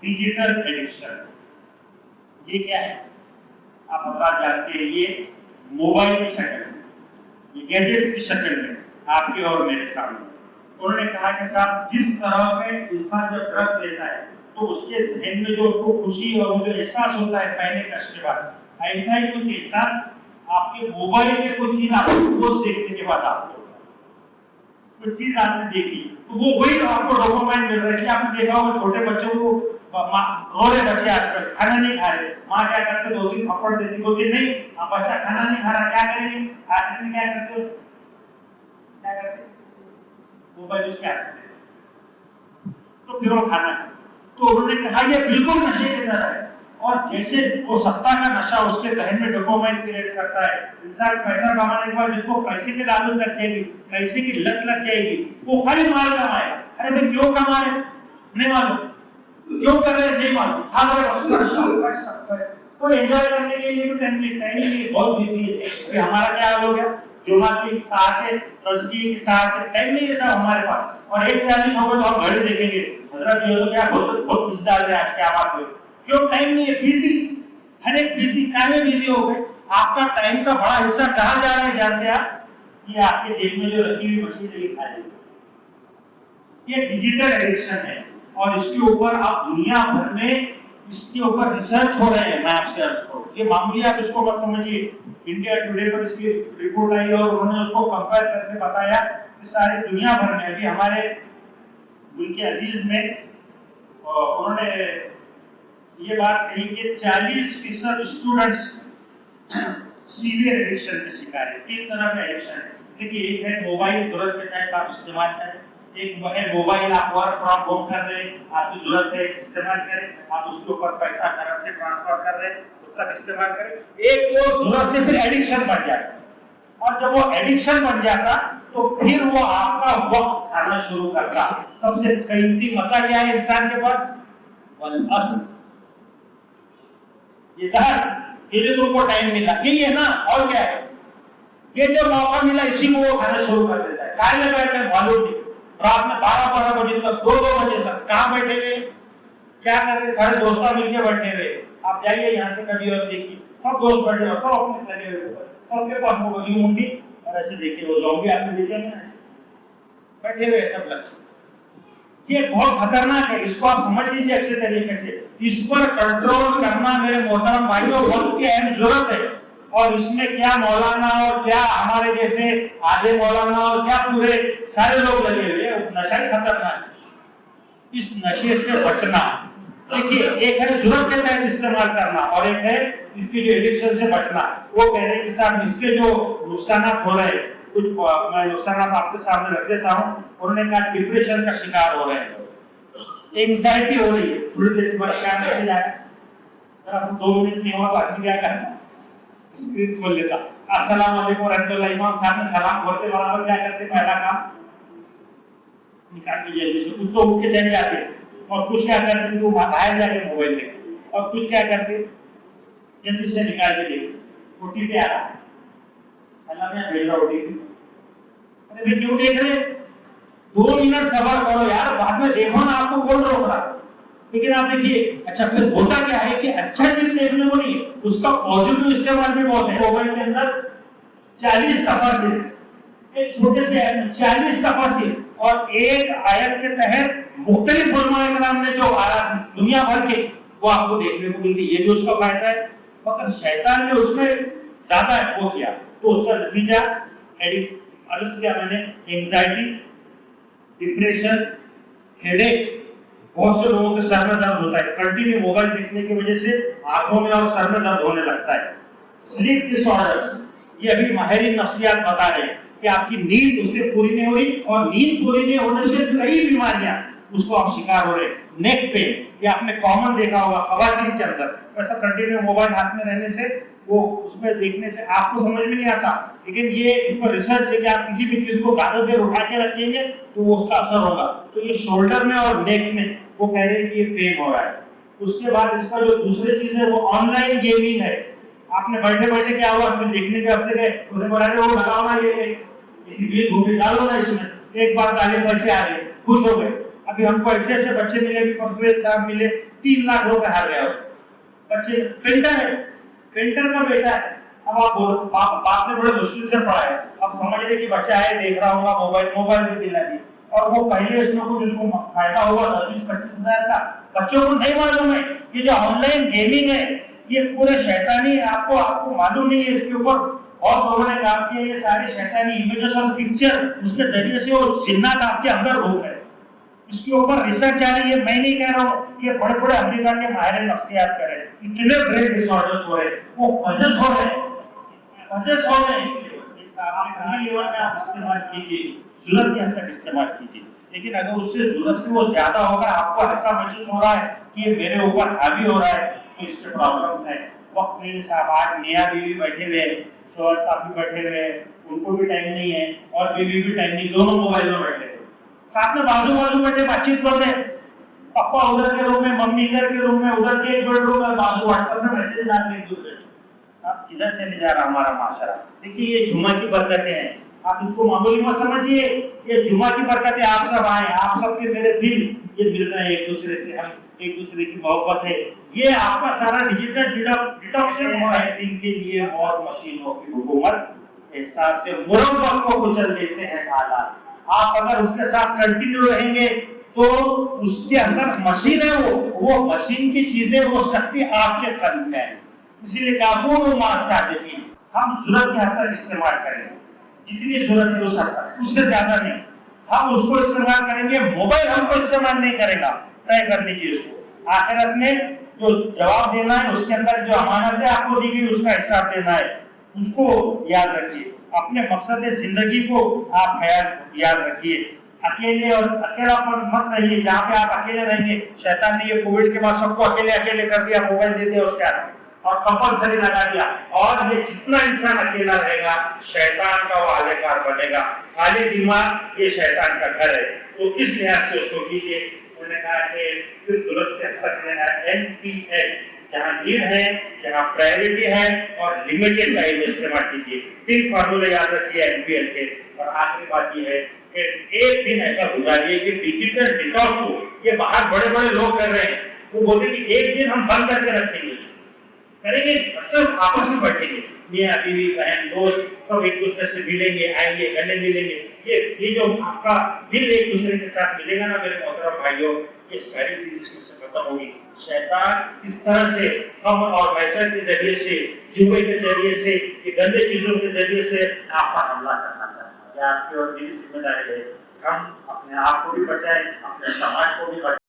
Digital addiction. ये क्या है आप हजरात जानते हैं, ये मोबाइल की शक्ल में, ये गैजेट्स की शक्ल में आपके और मेरे सामने। उन्होंने कहा कि साहब जिस तरह के इंसान जब ड्रग्स लेता है तो उसके जहन में जो उसको खुशी और वो जो एहसास होता है पहले कश के बाद, ऐसा ही कुछ एहसास आपके मोबाइल में कोई चीज आपको पोस्ट देखने के बाद आपको होता है। कोई चीज आपने देखी तो वो वही आपको डोपामाइन मिल रहा है। आपने देखा होगा छोटे बच्चों को, रो रहे बच्चे आजकल खाना नहीं खा रहे, माँ क्या करते 2-3 थप्पड़ देती, बोलती नहीं अब बच्चा खाना नहीं खा रहा, क्या करेंगे आखिर में क्या करते, क्या करते मोबाइल उसके हाथ में देते, तो फिर वो खाना खाते। तो उन्होंने कहा ये बिल्कुल नशे की तरह है, और जैसे वो सत्ता का नशा उसके जहन में डोपामाइन क्रिएट करता है। इंसान पैसा कमाने के बाद जिसको पैसे की लालच लग जाएगी, पैसे की लत लग जाएगी, वो खाली माल कमाएगा। अरे भाई क्यों कमा रहे नहीं मालूम, क्यों कर रहे नहीं मालूम, कोई एंजॉय करने के लिए भी टाइम नहीं, बहुत बिजी है। अभी हमारा क्या हाल हो गया, जुमा की साथ है, तस्बीह की साथ है, टाइम नहीं है सब हमारे पास। और 1:40 हो गए तो हम घड़ी देखेंगे, हजरत ये लोग क्या बहुत खिंच डाल रहे आज, क्या बात हुई, क्यों टाइम नहीं है, बिजी, हर एक बिजी, काम में बिजी हो गए। आपका टाइम का बड़ा हिस्सा कहाँ जा रहा है जानते हैं आप, ये आपके जेब में जो रखी हुई मशीन है खा लेगी। ये डिजिटल एडिक्शन है, और इसके ऊपर आप दुनिया भर में इसके ऊपर रिसर्च हो रहे हैं। मैं आपसे अर्ज करूं, ये मामूली आप इसको मत समझिए। इंडिया टुडे पर इसकी रिपोर्ट आई और उन्होंने उसको कंपेयर करके बताया कि सारी दुनिया भर में, अभी हमारे मुल्क अजीज में उन्होंने ये बात कही कि 40% स्टूडेंट्स सीवियर एडिक्शन के शिकार है। 3 तरह का एडिक्शन है। देखिए, एक है मोबाइल जरूरत के तहत आप इस्तेमाल करें, एक वो है मोबाइल आप वर्क फ्रॉम होम कर रहे हैं, आपकी जरूरत है इस्तेमाल करें, आप उसके ऊपर पैसा करंट से ट्रांसफर कर रहे हैं उस तक इस्तेमाल करें। एक वो जरूरत से फिर एडिक्शन बन जाता, और जब वो एडिक्शन बन जाता तो फिर वो आपका वक्त खाना शुरू करता। सबसे कीमती मता क्या है इंसान के पास, वल अस्ल, ये जो तुमको टाइम मिला यही है ना, और क्या है, ये जो मौका मिला इसी को वो खाना शुरू कर देता है। काय में बैठे मालूम नहीं, रात में 12-12 बजे तक, 2-2 बजे तक कहाँ बैठे हुए, क्या कर रहे, सारे दोस्त मिलके बैठे हुए। आप जाइए यहाँ से कभी और देखिए, सब दोस्त बैठे हुए, सब अपने लगे हुए, सबके पास मोबाइल मुंडी, और ऐसे देखिए वो ज़ॉम्बी आपने देखे ना, बैठे हुए सब लगे। ये बहुत खतरनाक है, इसको आप समझ लीजिए अच्छे तरीके से। इस पर कंट्रोल करना मेरे मोहतरम भाइयों वक्त की अहम जरूरत है, और इसमें क्या मौलाना और क्या हमारे जैसे आधे मौलाना और क्या पूरे सारे लोग लगे हुए हैं। नशा ही खतरनाक है, इस नशे से बचना। देखिए, एक है जरूरत के तहत इस्तेमाल करना, और एक है इसके जो एडिक्शन से बचना। वो कह रहे हैं कि साहब इसके जो नुकसान हो रहे हैं, कुछ मैं नुकसान आपके सामने रख देता हूँ। उन्होंने कहा डिप्रेशन का शिकार हो रहे हैं, एंग्जाइटी हो रही है। थोड़ी देर बाद क्या करते जाए, जरा 2 मिनट नहीं हुआ तो आदमी क्या करता, स्क्रीन खोल लेता, अस्सलाम वालेकुम रहमतुल्लाह, इमाम साहब ने सलाम बोलते बराबर क्या करते, पहला काम निकाल के जेब से, कुछ तो उठ के चले जाते, और कुछ क्या करते वो बाहर जाके मोबाइल देखते, और कुछ क्या करते जल्दी से निकाल के देखते, ओटीपी आ रहा है, अल्लाह ने भेज रहा ओटीपी, अरे भाई क्यों देख रहे, 2 मिनट सबर करो यार, बाद में देखो ना, आपको कौन रोक रहा। लेकिन आप देखिए, अच्छा फिर होता क्या है कि अच्छा चीज देखने को नहीं है, उसका पॉजिटिव इस्तेमाल भी बहुत है। मोबाइल के अंदर 40 तफासिर, एक छोटे से 40 तफासिर, और एक आयत के तहत मुख्तलिफ उलमाए कराम ने जो आयात दुनिया भर के, वो आपको देखने को मिलती है। ये भी उसका फायदा है, मगर शैतान ने उसमें ज्यादा वो किया, तो उसका नतीजा अर्ज किया मैंने, एंग्जाइटी, डिप्रेशन, हेडेक, बहुत से लोगों के सर में दर्द होता है, कंटिन्यू मोबाइल देखने की वजह से आंखों में और सर में दर्द होने लगता है। स्लीप डिसऑर्डर्स, ये अभी माहिरीन नफ्सियात बता रहे हैं कि आपकी नींद उससे पूरी नहीं हो रही, और नींद पूरी नहीं होने से कई बीमारियां उसको आप शिकार हो रहे हैं। नेक पेन, ये आपने कॉमन देखा होगा खवातीन के अंदर, ऐसा कंटिन्यू मोबाइल हाथ में रहने से, वो उसमें देखने से आपको समझ में नहीं आता, लेकिन ये इस पर रिसर्च है कि आप किसी भी चीज को ज्यादा देर उठा के रखेंगे तो वो उसका असर होगा। तो ये शोल्डर में और नेक में वो कह रहे हैं कि ये पेन हो रहा है। उसके बाद इसका जो दूसरी चीज है वो ऑनलाइन गेमिंग है। आपने बैठे बैठे क्या हुआ, फिर देखने के हफ्ते गए, उसे बोला वो लगाओ ना, ये इसी धूपी डालो ना इसमें, एक बार डाले पैसे आ गए, खुश हो गए। अभी हमको ऐसे ऐसे बच्चे मिले, अभी परसों एक साहब मिले, 3 लाख रुपए हार गया उसको। बच्चे पेंटर का बेटा है। अब आप बोलो बाप ने बड़े मुश्किल से पढ़ाया, अब समझ रहे कि बच्चा है देख रहा होगा मोबाइल भी दिला दी, और वो पहले इसमें कुछ उसको फायदा होगा 20-25 हजार का। बच्चों को नहीं मालूम है ये जो ऑनलाइन गेमिंग है ये पूरे शैतानी है, आपको मालूम नहीं है इसके ऊपर। और लोगों ने काम किया, ये सारे शैतानी इमेजेस और पिक्चर उसके जरिए से वो जिन्नात आपके अंदर घुस गए। इसके ऊपर रिसर्च जारी है, मैं नहीं कह रहा हूँ, ये बड़े बड़े अमेरिका के माहिर नफ्सियात कर रहे हैं, इतने ब्रेन डिसऑर्डर्स हो रहे हैं, वो पजेस हो रहे हैं। लीवर में आप इस्तेमाल कीजिए, जरूरत के हद तक इस्तेमाल कीजिए, लेकिन अगर उससे जरूरत से वो ज्यादा होगा, आपको ऐसा महसूस हो रहा है कि ये मेरे ऊपर हावी हो रहा है, तो इसके प्रॉब्लम्स है। वक्त नहीं साहब, आज मियाँ बीवी बैठे हुए हैं, शोहर साहब भी बैठे हुए हैं, उनको भी टाइम नहीं है और बीवी भी टाइम नहीं, दोनों मोबाइल में बैठे हैं, साथ में बाजू बैठे बातचीत कर रहे हैं। पापा उधर के रूम में, मम्मी इधर के रूम में, उधर के एक बेडरूम में, बाजू व्हाट्सएप में मैसेज डालते एक दूसरे। आप किधर चले जा रहा हमारा माशरा? देखिए ये जुमा की बरकतें हैं, आप इसको मामूली मत समझिए, ये जुमा की बरकतें आप सब आए, आप सबके मेरे दिल ये मिल रहे हैं एक दूसरे से, हम एक दूसरे की मोहब्बत है, ये आपका सारा डिजिटल डिटॉक्शन हुआ है। दिन के लिए मौत मशीनों की हुकूमत, एहसास से मुरब्बत को कुचल देते हैं हालात। आप अगर उसके साथ कंटिन्यू रहेंगे तो उसके अंदर मशीन है, वो मशीन की चीजें, वो शक्ति आपके कल्ब में है। इसीलिए काबू मासादकी हम जरूरत के हद तक इस्तेमाल करेंगे, जितनी जरूरत है उस हद तक, उससे ज्यादा नहीं। हम उसको इस्तेमाल करेंगे, मोबाइल हमको इस्तेमाल नहीं करेगा। तय कर लीजिए इसको, आखिरत में जो जवाब देना है, उसके अंदर जो अमानत है आपको दी गई, उसका हिसाब देना है, उसको याद रखिए। अपने मकसद जिंदगी को आप ख्याल याद रखिए। अकेले और अकेलापन मत रहिए, जहाँ पे आप अकेले रहेंगे, शैतान ने ये कोविड के बाद सबको अकेले कर दिया, मोबाइल दे दिया उसके हाथ में और कंपल्सरी लगा दिया, और ये जितना इंसान अकेला रहेगा शैतान का वो आलेकार बनेगा। खाली दिमाग ये शैतान का घर है, तो इस लिहाज से उसको कीजिए। उन्होंने कहा कि सिर्फ जरूरत के हद तक लेना है, NPL, जहाँ नीड है, जहाँ प्रायोरिटी है, और लिमिटेड टाइम इस्तेमाल कीजिए। 3 फार्मूले याद रखिए NPL के। और आखिरी बात ये है कि एक दिन ऐसा गुजारिए कि डिजिटल डिटॉक्स हो। ये बाहर बड़े बड़े लोग कर रहे हैं, वो बोलते हैं कि एक दिन हम बंद करके रखेंगे, करेंगे सिर्फ आपस में बैठेंगे, मियाँ बीवी बहन दोस्त सब एक दूसरे से मिलेंगे, आएंगे, गले मिलेंगे। ये जो आपका दिल एक दूसरे के साथ मिलेगा ना मेरे मोहतरम भाइयों, ये सारी चीज इसमें से खत्म होगी। शैतान इस तरह से हम और मैसर के जरिए से, जुए के जरिए से, ये गंदे चीजों के जरिए से आप पर हमला करना चाहता है। आपकी और मेरी जिम्मेदारी है हम अपने आप को भी बचाएं, अपने समाज को भी बचाएं।